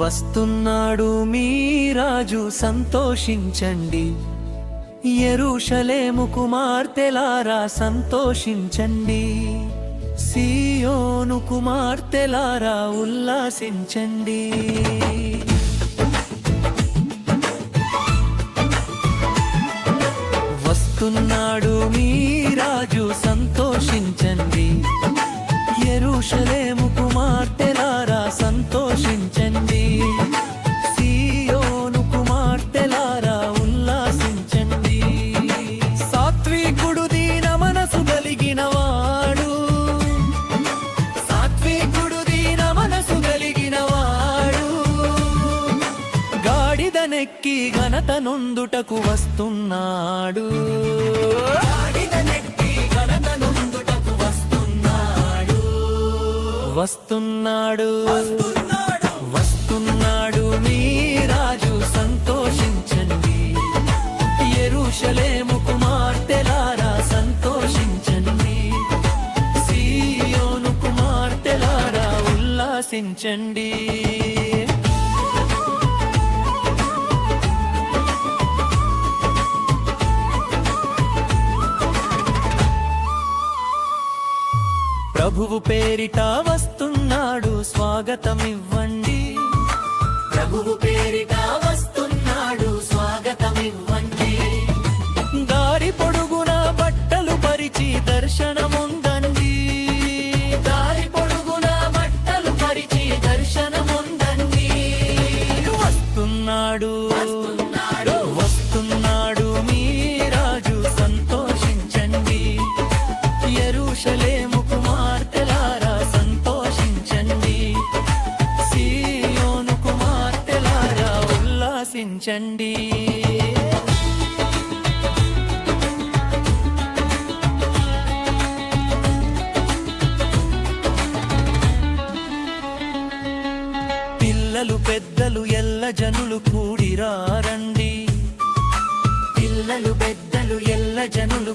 వస్తున్నాడు మీ రాజు సంతోషించండి, యెరూషలేము కుమార్తెలారా సంతోషించండి, సీయోను కుమార్తెలారా ఉల్లాసించండి. వస్తున్నాడు మీ రాజు సంతోషించండి, యెరూషలేము కుమార్తెలారా సంతోషించండి, సీయోను కుమార్తెలారా ఉల్లాసించండి. సాత్వికుడు దీన మనసు కలిగినవాడు, సాత్వికుడు దీన మనసు కలిగినవాడు, గాడిదనెక్కి ఘనత నొందుటకు వస్తున్నాడు. వస్తున్నాడు వస్తున్నాడు మీ రాజు సంతోషించండి, యెరూషలేము కుమార్తెలారా సంతోషించండి, సీయోను కుమార్తెలారా ఉల్లాసించండి. ప్రభువు పేరిట వస్తున్నాడు స్వాగతమివ్వండి, ప్రభువు పేరిట వస్తున్నాడు స్వాగతమివ్వండి. దారి పొడుగున బట్టలు పరిచి దర్శనముందండి, దారి పొడుగున బట్టలు పరిచి దర్శనముందండి. వస్తున్నాడు వస్తున్నాడు మీ రాజు సంతోషించండి, యెరూషలేము కుమార్తెలారా సంతోషించండి, సీయోను కుమార్తెలారా ఉల్లాసించండి. పిల్లలు పెద్దలు ఎల్ల జనులు కూడిరారండి, పిల్లలు పెద్దలు ఎల్ల జనులు